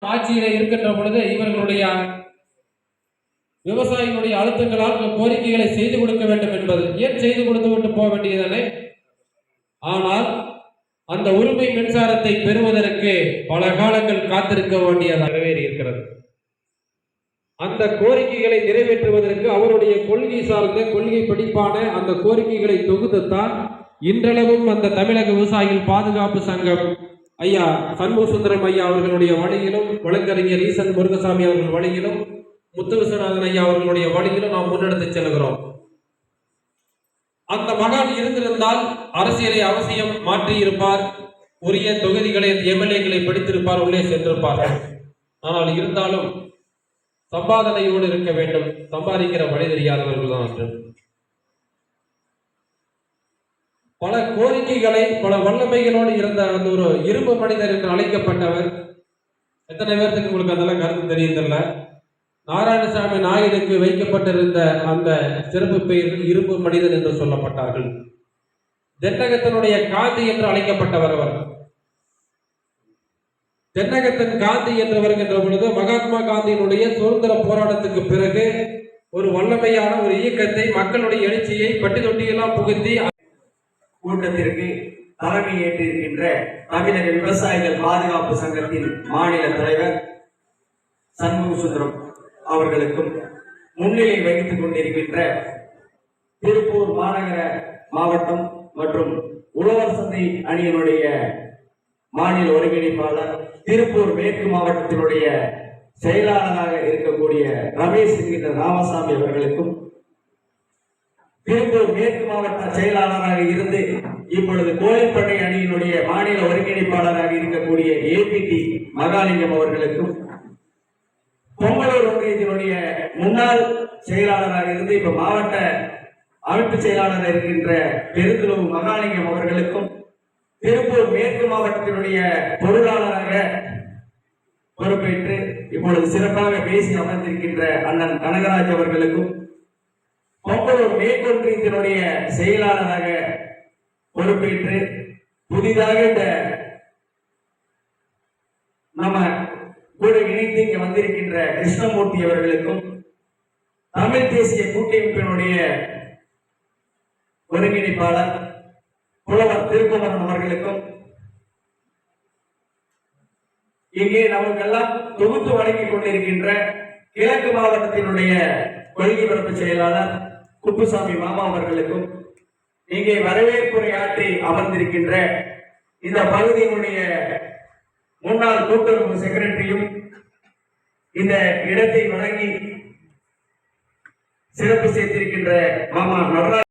ஆட்சியில இருக்கின்ற பொழுது இவர்களுடைய விவசாயிகளுடைய அழுத்தங்களால் கோரிக்கைகளை செய்து கொடுக்க வேண்டும் என்பது ஏன் செய்து கொடுத்து விட்டு போக வேண்டியதானே. ஆனால் அந்த உரிமை மின்சாரத்தை பெறுவதற்கு பல காலங்கள் காத்திருக்க வேண்டியதாக நிறைவேறி இருக்கிறது. அந்த கோரிக்கைகளை நிறைவேற்றுவதற்கு அவருடைய கொள்கை சார்ந்த கொள்கை படிப்பான அந்த கோரிக்கைகளை தொகுத்துத்தான் இன்றளவும் அந்த தமிழக விவசாயிகள் பாதுகாப்பு சங்கம் ஐயா சண்முக சுந்தரம் ஐயா அவர்களுடைய வழியிலும், வழக்கறிஞர் ஈசன் முருகசாமி அவர்கள் வழியிலும், முத்து விஸ்வநாதன் ஐயா அவர்களுடைய வழியிலும் நாம் முன்னெடுத்து செல்கிறோம். அந்த மகான் இருந்திருந்தால் அரசியலை அவசியம் மாற்றி இருப்பார், உரிய தொகுதிகளை எம்எல்ஏக்களை படித்திருப்பார், உள்ளே சென்றிருப்பார்கள். ஆனால் இருந்தாலும் சம்பாதனையோடு இருக்க வேண்டும். சம்பாதிக்கிற வழி தெரியாதவர்கள் தான். பல கோரிக்கைகளை பல வல்லமைகளோடு இருந்த அந்த ஒரு இரும்பு மனிதர் என்று அழைக்கப்பட்டவர். எத்தனை பேருக்கு உங்களுக்கு அதெல்லாம் கருத்து தெரியல. நாராயணசாமி நாயுடுக்கு வைக்கப்பட்டிருந்த அந்த சிறப்பு பெயர்கள் இரும்பு மனிதன் என்று சொல்லப்பட்டார்கள். தென்னகத்தினுடைய காந்தி என்று அழைக்கப்பட்டவர் அவர். தென்னகத்தின் காந்தி என்று வருகின்ற பொழுது மகாத்மா காந்தியினுடைய சுதந்திர போராட்டத்துக்கு பிறகு ஒரு வல்லமையான ஒரு இயக்கத்தை, மக்களுடைய எழுச்சியை பட்டி தொட்டியெல்லாம் புகுத்தி கூட்டத்திற்கு தலைமை ஏற்றிருக்கின்ற தமிழக விவசாயிகள் பாதுகாப்பு சங்கத்தின் மாநில தலைவர் சண்முக சுந்தரம் அவர்களுக்கும், முன்னிலை வகித்துக் கொண்டிருக்கின்ற திருப்பூர் மாநகர மாவட்டம் மற்றும் உழவர் சந்தை அணியினுடைய மாநில ஒருங்கிணைப்பாளர், திருப்பூர் மேற்கு மாவட்டத்தினுடைய செயலாளராக இருக்கக்கூடிய ரமேஷ் என்கின்ற ராமசாமி அவர்களுக்கும், திருப்பூர் மேற்கு மாவட்ட செயலாளராக இருந்து இப்பொழுது கோயில்பண்ணை அணியினுடைய மாநில ஒருங்கிணைப்பாளராக இருக்கக்கூடிய ஏபிடி மகாலிங்கம் அவர்களுக்கும், பொங்கலூர் ஒன்றியத்தினுடைய முன்னாள் செயலாளராக இருந்து இப்ப மாவட்ட அமைப்பு செயலாளர் இருக்கின்ற பெருந்துளவு மகாலிங்கம் அவர்களுக்கும், திருப்பூர் மேற்கு மாவட்டத்தினுடைய பொருளாளராக பொறுப்பேற்று இப்பொழுது சிறப்பாக பேசி அமர்ந்திருக்கின்ற அண்ணன் கனகராஜ் அவர்களுக்கும், பொங்கலூர் மேற்கொன்றியத்தினுடைய செயலாளராக பொறுப்பேற்று புதிதாக இந்த நம்ம கூட இணைத்து இங்க வந்திருக்கின்ற கிருஷ்ணமூர்த்தி அவர்களுக்கும், தமிழ் தேசிய கூட்டமைப்பினுடைய ஒருங்கிணைப்பாளர் புலவர் திருக்குமரன் அவர்களுக்கும், இங்கே நமக்கெல்லாம் தொகுத்து வழங்கிக் கொண்டிருக்கின்ற கிழக்கு மாவட்டத்தினுடைய கொள்கை பரப்பு செயலாளர் குப்புசாமி மாமா அவர்களுக்கும், இங்கே வரவேற்புரையாற்றி அமர்ந்திருக்கின்ற இந்த பகுதியினுடைய முன்னாள் கூட்டுறவு செக்ரட்டரியும் இந்த இடத்தை வழங்கி சிறப்பு சேர்த்திருக்கின்ற மாமா நடராஜ்